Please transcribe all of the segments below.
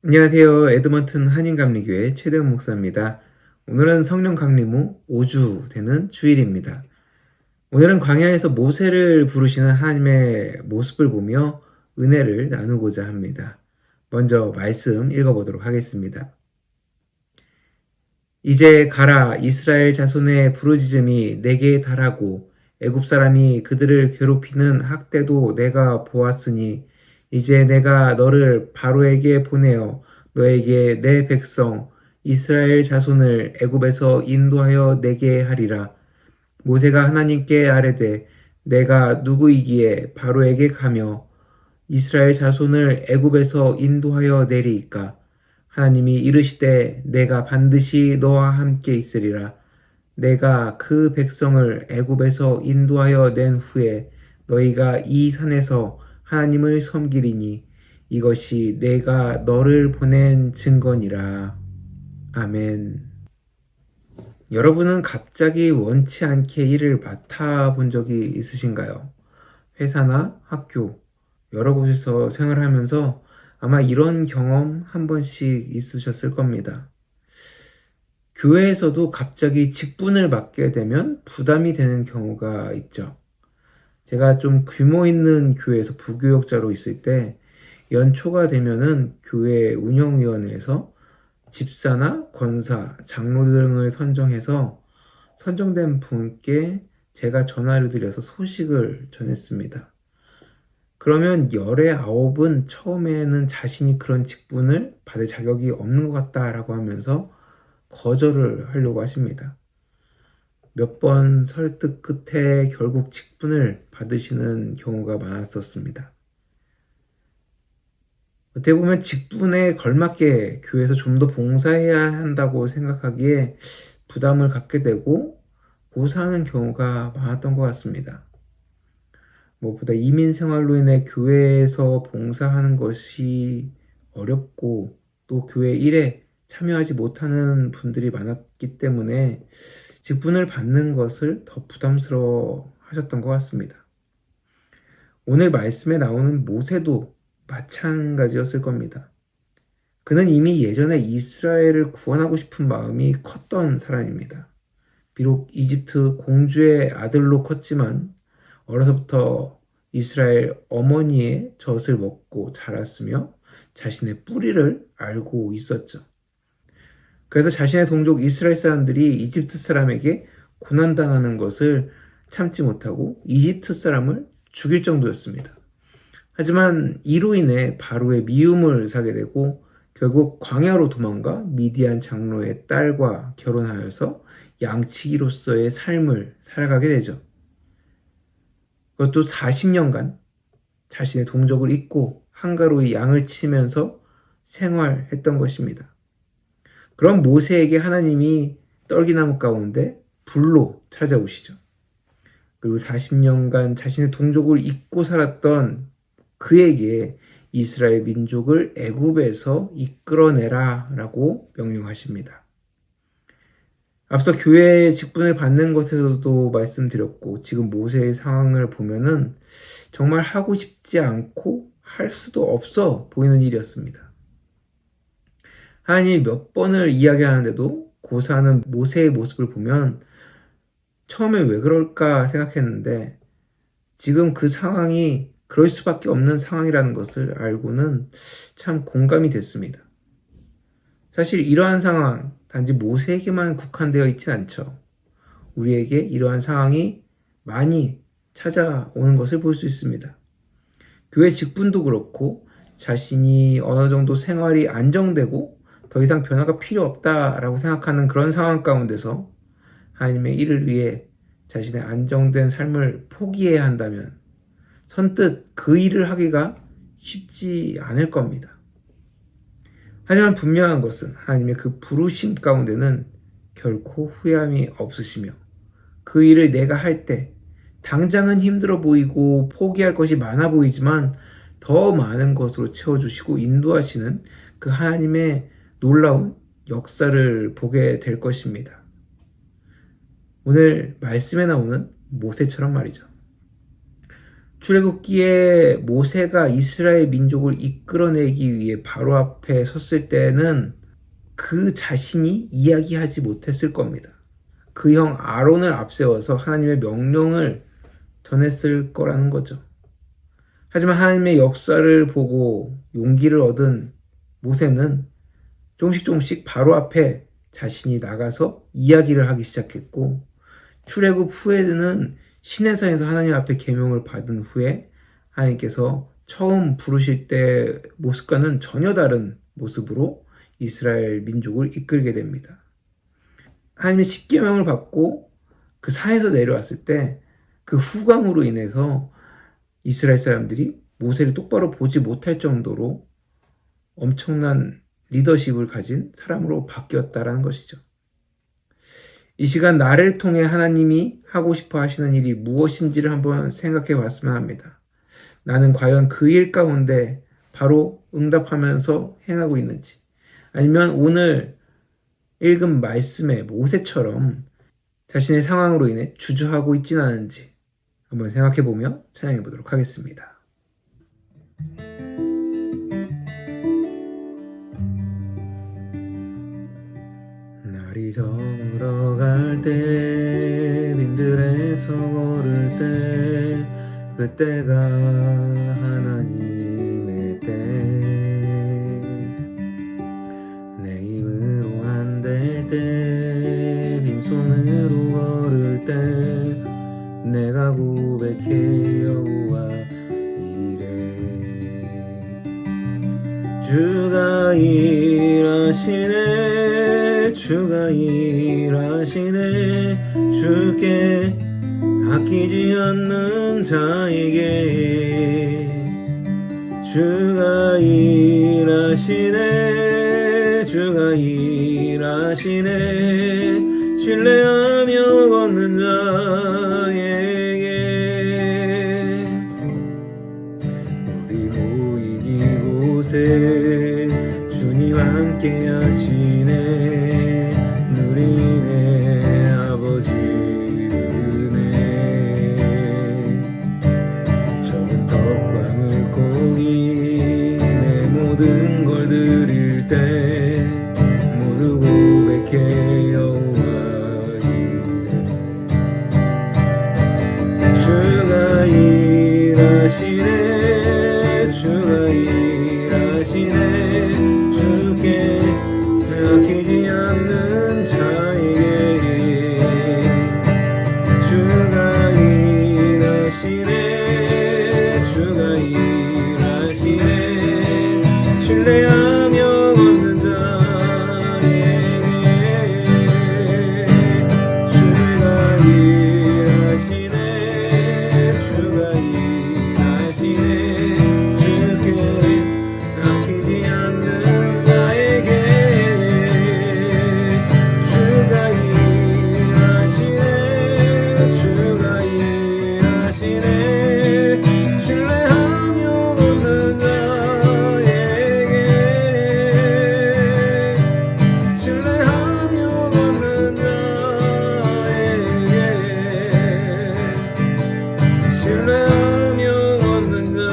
안녕하세요. 에드먼튼 한인감리교회 최대원 목사입니다. 오늘은 성령 강림 후 5주 되는 주일입니다. 오늘은 광야에서 모세를 부르시는 하나님의 모습을 보며 은혜를 나누고자 합니다. 먼저 말씀 읽어보도록 하겠습니다. 이제 가라, 이스라엘 자손의 부르짖음이 내게 달하고 애굽 사람이 그들을 괴롭히는 학대도 내가 보았으니 이제 내가 너를 바로에게 보내어 너에게 내 백성 이스라엘 자손을 애굽에서 인도하여 내게 하리라. 모세가 하나님께 아뢰되 내가 누구이기에 바로에게 가며 이스라엘 자손을 애굽에서 인도하여 내리이까. 하나님이 이르시되 내가 반드시 너와 함께 있으리라. 내가 그 백성을 애굽에서 인도하여 낸 후에 너희가 이 산에서 하나님을 섬기리니 이것이 내가 너를 보낸 증거니라. 아멘. 여러분은 갑자기 원치 않게 일을 맡아본 적이 있으신가요? 회사나 학교, 여러 곳에서 생활하면서 아마 이런 경험 한 번씩 있으셨을 겁니다. 교회에서도 갑자기 직분을 맡게 되면 부담이 되는 경우가 있죠. 제가 좀 규모 있는 교회에서 부교역자로 있을 때 연초가 되면은 교회 운영위원회에서 집사나 권사, 장로 등을 선정해서 선정된 분께 제가 전화를 드려서 소식을 전했습니다. 그러면 열의 9은 처음에는 자신이 그런 직분을 받을 자격이 없는 것 같다라고 하면서 거절을 하려고 하십니다. 몇 번 설득 끝에 결국 직분을 받으시는 경우가 많았었습니다. 어떻게 보면 직분에 걸맞게 교회에서 좀 더 봉사해야 한다고 생각하기에 부담을 갖게 되고 고사하는 경우가 많았던 것 같습니다. 무엇보다 이민 생활로 인해 교회에서 봉사하는 것이 어렵고 또 교회 일에 참여하지 못하는 분들이 많았기 때문에 직분을 받는 것을 더 부담스러워 하셨던 것 같습니다. 오늘 말씀에 나오는 모세도 마찬가지였을 겁니다. 그는 이미 예전에 이스라엘을 구원하고 싶은 마음이 컸던 사람입니다. 비록 이집트 공주의 아들로 컸지만 어려서부터 이스라엘 어머니의 젖을 먹고 자랐으며 자신의 뿌리를 알고 있었죠. 그래서 자신의 동족 이스라엘 사람들이 이집트 사람에게 고난당하는 것을 참지 못하고 이집트 사람을 죽일 정도였습니다. 하지만 이로 인해 바로의 미움을 사게 되고 결국 광야로 도망가 미디안 장로의 딸과 결혼하여서 양치기로서의 삶을 살아가게 되죠. 그것도 40년간 자신의 동족을 잊고 한가로이 양을 치면서 생활했던 것입니다. 그런 모세에게 하나님이 떨기나무 가운데 불로 찾아오시죠. 그리고 40년간 자신의 동족을 잊고 살았던 그에게 이스라엘 민족을 애굽에서 이끌어내라 라고 명령하십니다. 앞서 교회의 직분을 받는 것에서도 말씀드렸고 지금 모세의 상황을 보면은 정말 하고 싶지 않고 할 수도 없어 보이는 일이었습니다. 하나님이 몇 번을 이야기하는데도 고사하는 모세의 모습을 보면 처음에 왜 그럴까 생각했는데 지금 그 상황이 그럴 수밖에 없는 상황이라는 것을 알고는 참 공감이 됐습니다. 사실 이러한 상황 단지 모세에게만 국한되어 있진 않죠. 우리에게 이러한 상황이 많이 찾아오는 것을 볼 수 있습니다. 교회 직분도 그렇고 자신이 어느 정도 생활이 안정되고 더 이상 변화가 필요 없다라고 생각하는 그런 상황 가운데서 하나님의 일을 위해 자신의 안정된 삶을 포기해야 한다면 선뜻 그 일을 하기가 쉽지 않을 겁니다. 하지만 분명한 것은 하나님의 그 부르심 가운데는 결코 후회함이 없으시며 그 일을 내가 할 때 당장은 힘들어 보이고 포기할 것이 많아 보이지만 더 많은 것으로 채워주시고 인도하시는 그 하나님의 놀라운 역사를 보게 될 것입니다. 오늘 말씀에 나오는 모세처럼 말이죠. 출애굽기에 모세가 이스라엘 민족을 이끌어내기 위해 바로 앞에 섰을 때는 그 자신이 이야기하지 못했을 겁니다. 그 형 아론을 앞세워서 하나님의 명령을 전했을 거라는 거죠. 하지만 하나님의 역사를 보고 용기를 얻은 모세는 조금씩 바로 앞에 자신이 나가서 이야기를 하기 시작했고, 출애굽 후에는 시내산에서 하나님 앞에 계명을 받은 후에 하나님께서 처음 부르실 때 모습과는 전혀 다른 모습으로 이스라엘 민족을 이끌게 됩니다. 하나님의 십계명을 받고 그 산에서 내려왔을 때 그 후광으로 인해서 이스라엘 사람들이 모세를 똑바로 보지 못할 정도로 엄청난 리더십을 가진 사람으로 바뀌었다라는 것이죠. 이 시간 나를 통해 하나님이 하고 싶어 하시는 일이 무엇인지를 한번 생각해 봤으면 합니다. 나는 과연 그 일 가운데 바로 응답하면서 행하고 있는지, 아니면 오늘 읽은 말씀의 모세처럼 자신의 상황으로 인해 주저하고 있지는 않은지 한번 생각해 보며 찬양해 보도록 하겠습니다. 날이 저물어갈 때 빈들에서 걸을 때 그때가 하나님의 때, 내 힘으로 안 될 때 빈손으로 걸을 때 내가 고백해 여호와 이래. 주가 일하시네, 주가 일하시네, 주께 아끼지 않는 자에게. 주가 일하시네, 주가 일하시네, 신뢰하며 걷는 자에게. 우리 모이기 곳에 주님 함께 하시네, 누리네 아버지 은혜. 적은 떡과 물고기 내 모든 걸 드릴 때 모두 고백해 여호와 이래. 주가 일하시네, 주가 일하시네, 주께 아끼지 않는 자에게. 주가 일하시네, 주가 일하시네, 신뢰하며 걷는 자에게. 주가 일하시네, 주가 일하시네, 주께 아끼지 않는 자에게. 주가 일하시네, 주가 일하시네, 신뢰하며 걷는 자에게. 신뢰하며 걷는 자에게. 신뢰하며 걷는 자에게.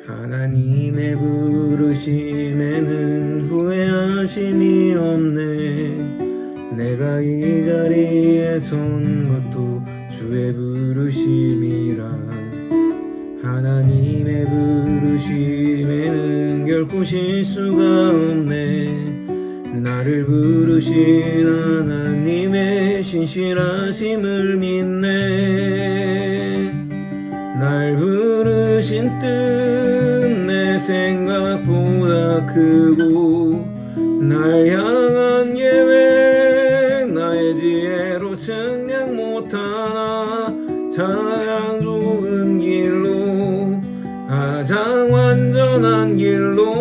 하나님의 부르심에는 후회하심이 없네. 내가 이 자리에 선 것도 주의 부르심이라. 하나님의 부르심에는 결코 실수가 없네. 나를 부르신 하나님의 신실하심을 믿네. 날 부르신 뜻 내 생각보다 크고, 날 향한 계획 나의 지혜로 측량 못하나. 가장 좋은 길로, 가장 완전한 길로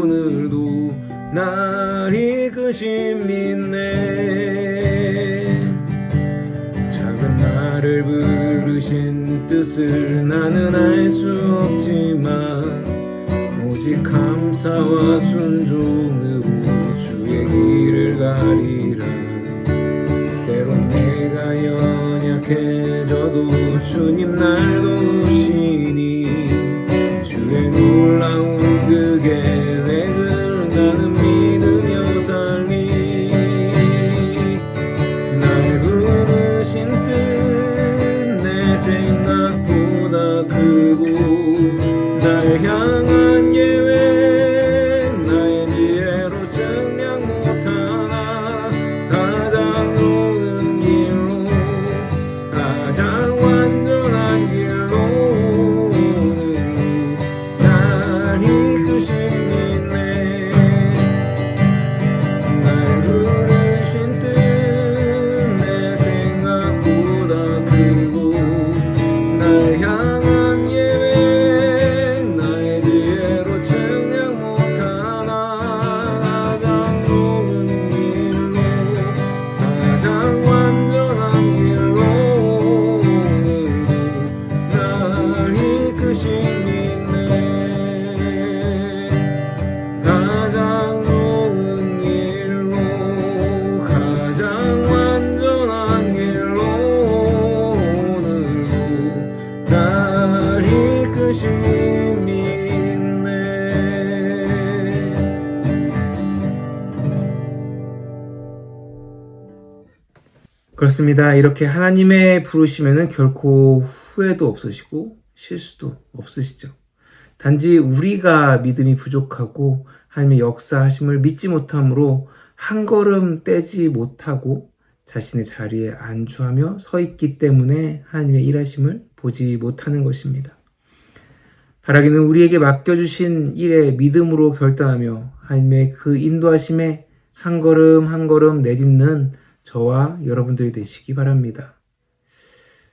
오늘도 날 이끄심 믿네. 작은 나를 부르신 뜻 뜻을 나는 알 수 없지만 오직 감사와 순종으로 주의 길을 가리라. 때론 내가 연약해져도 주님 날 도우시니 주의 놀라운 그 계획을 나는 믿으며 살리. 날 부르신 뜻 내 생각보다 크고 날 향한 계획 나의 지혜로 증량 못하나. 가장 좋은 길로 가장 완전한 길로 날 이끄신 믿네. 날 부르신 뜻 내 생각보다 크고 날 향한 계획 나의 지혜로 증량 못하나. 가장 좋은 길로 가장 완전한 길로 날 이끄신 믿네. 가장 좋은 길로 가장 완전한 길로 날 이끄신 믿네. 그렇습니다. 이렇게 하나님의 부르시면은 결코 후회도 없으시고 실수도 없으시죠. 단지 우리가 믿음이 부족하고 하나님의 역사하심을 믿지 못함으로 한 걸음 떼지 못하고 자신의 자리에 안주하며 서 있기 때문에 하나님의 일하심을 보지 못하는 것입니다. 바라기는 우리에게 맡겨주신 일에 믿음으로 결단하며 하나님의 그 인도하심에 한 걸음 한 걸음 내딛는 저와 여러분들이 되시기 바랍니다.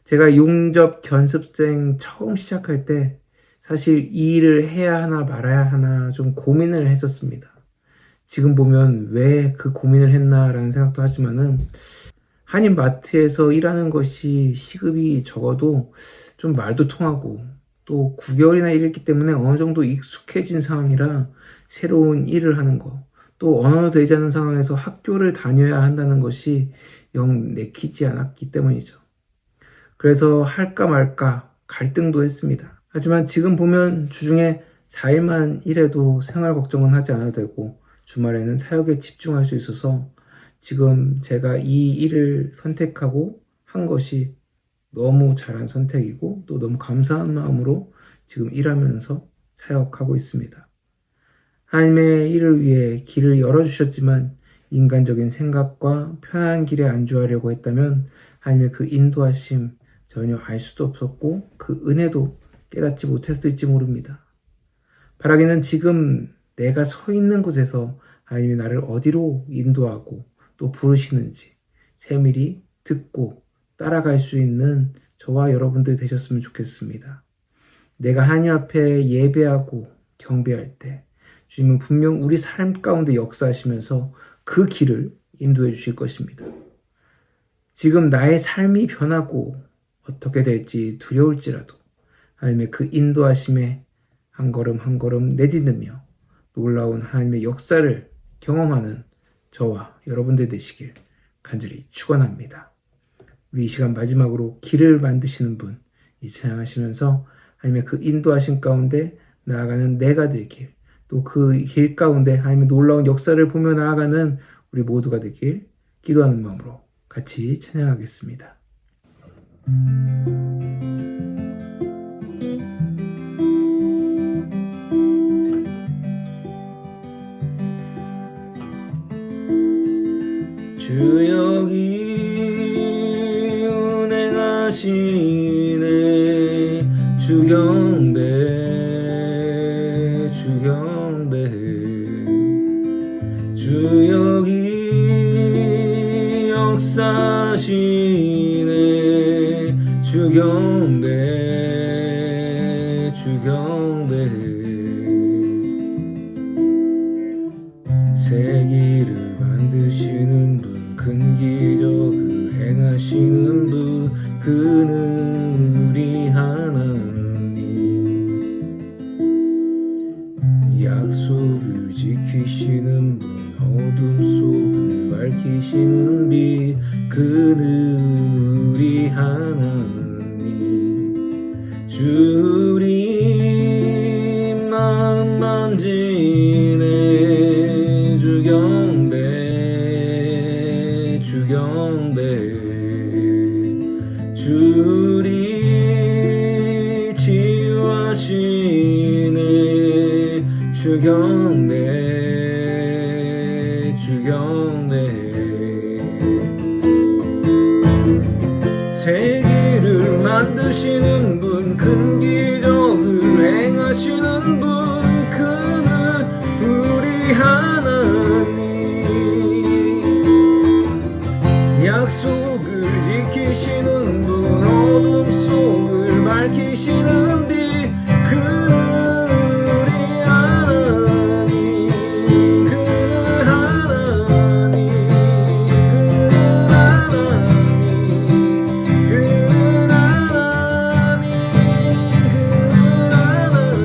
제가 용접 견습생 처음 시작할 때 사실 이 일을 해야 하나 말아야 하나 좀 고민을 했었습니다. 지금 보면 왜 그 고민을 했나라는 생각도 하지만은 한인 마트에서 일하는 것이 시급이 적어도 좀 말도 통하고 또 9개월이나 일했기 때문에 어느 정도 익숙해진 상황이라 새로운 일을 하는 거, 또 언어도 되지 않는 상황에서 학교를 다녀야 한다는 것이 영 내키지 않았기 때문이죠. 그래서 할까 말까 갈등도 했습니다. 하지만 지금 보면 주중에 4일만 일해도 생활 걱정은 하지 않아도 되고 주말에는 사역에 집중할 수 있어서 지금 제가 이 일을 선택하고 한 것이 너무 잘한 선택이고 또 너무 감사한 마음으로 지금 일하면서 사역하고 있습니다. 하나님의 일을 위해 길을 열어주셨지만 인간적인 생각과 편한 길에 안주하려고 했다면 하나님의 그 인도하심 전혀 알 수도 없었고 그 은혜도 깨닫지 못했을지 모릅니다. 바라기는 지금 내가 서 있는 곳에서 하나님이 나를 어디로 인도하고 또 부르시는지 세밀히 듣고 따라갈 수 있는 저와 여러분들 되셨으면 좋겠습니다. 내가 하나님 앞에 예배하고 경배할 때 주님은 분명 우리 삶 가운데 역사하시면서 그 길을 인도해 주실 것입니다. 지금 나의 삶이 변하고 어떻게 될지 두려울지라도 하나님의 그 인도하심에 한 걸음 한 걸음 내딛으며 놀라운 하나님의 역사를 경험하는 저와 여러분들 되시길 간절히 축원합니다. 우리 이 시간 마지막으로 길을 만드시는 분 이 찬양하시면서 하나님의 그 인도하심 가운데 나아가는 내가 되길, 또 그 길 가운데 하나님의 놀라운 역사를 보며 나아가는 우리 모두가 되길 기도하는 마음으로 같이 찬양하겠습니다. 주 여기 운행하시네 주 경배 주 경배 주 여기 역사하시네 주 경배 주 경배 새 길을 만드시는 분 큰 기적을 행하시는 분 그는 우리 하나님 던지네 주경배 주리 치유하시네 주경배 세계를 만드시는 분 큰 기적을 행하시는 분 그는 우리 하나님 약속을 지키시는 분 어둠 속을 밝히시는 빛 그는 우리 하나님 그는 하나님 그는 하나님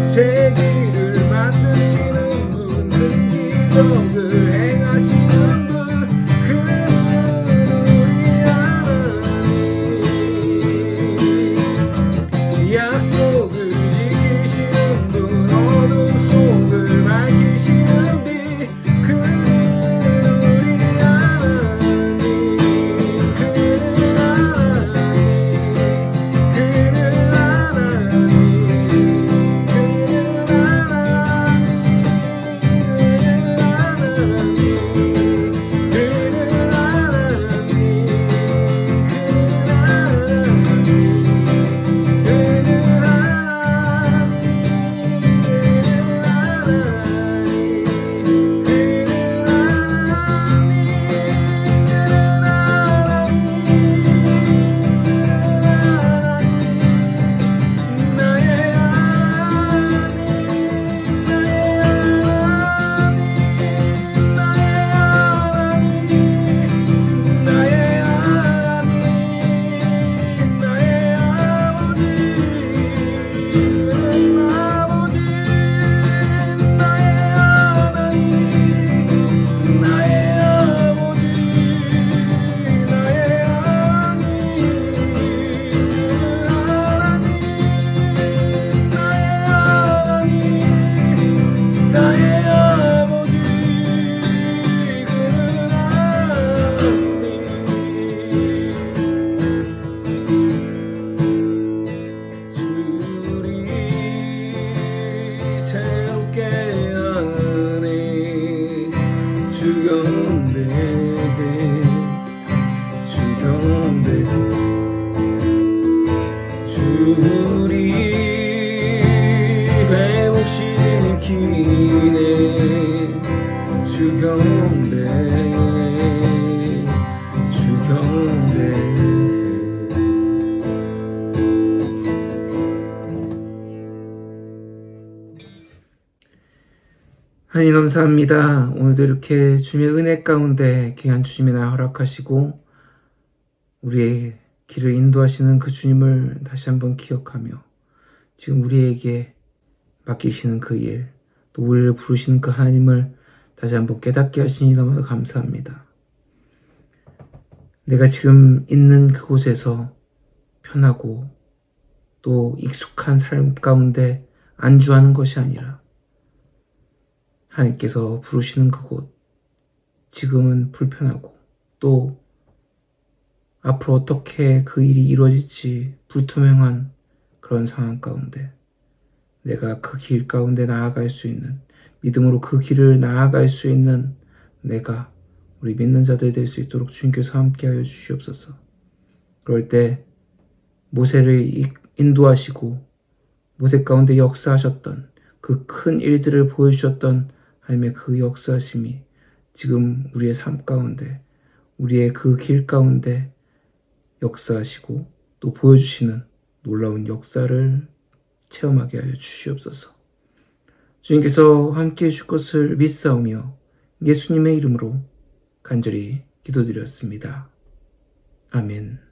세계를 만드시는 분 큰 기적을 행하시는 분 그는 우리 하나님 약속을 지키시는 분 어둠 속을 밝히시는 빛 그는 우리 하나님 그는 하나님 주리 회복시키네 주경배 하나님 감사합니다. 오늘도 이렇게 주님의 은혜 가운데 귀한 주님의 날 허락하시고 우리의 길을 인도하시는 그 주님을 다시 한번 기억하며 지금 우리에게 맡기시는 그 일, 또 우리를 부르시는 그 하나님을 다시 한번 깨닫게 하시니 너무나 감사합니다. 내가 지금 있는 그곳에서 편하고 또 익숙한 삶 가운데 안주하는 것이 아니라 하나님께서 부르시는 그곳, 지금은 불편하고 또 앞으로 어떻게 그 일이 이루어질지 불투명한 그런 상황 가운데 내가 그 길 가운데 나아갈 수 있는, 믿음으로 그 길을 나아갈 수 있는 내가, 우리 믿는 자들 될 수 있도록 주님께서 함께하여 주시옵소서. 그럴 때 모세를 인도하시고 모세 가운데 역사하셨던 그 큰 일들을 보여주셨던 하나님의 그 역사하심이 지금 우리의 삶 가운데, 우리의 그 길 가운데 역사하시고 또 보여주시는 놀라운 역사를 체험하게 하여 주시옵소서. 주님께서 함께해 주실 것을 믿사오며 예수님의 이름으로 간절히 기도드렸습니다. 아멘.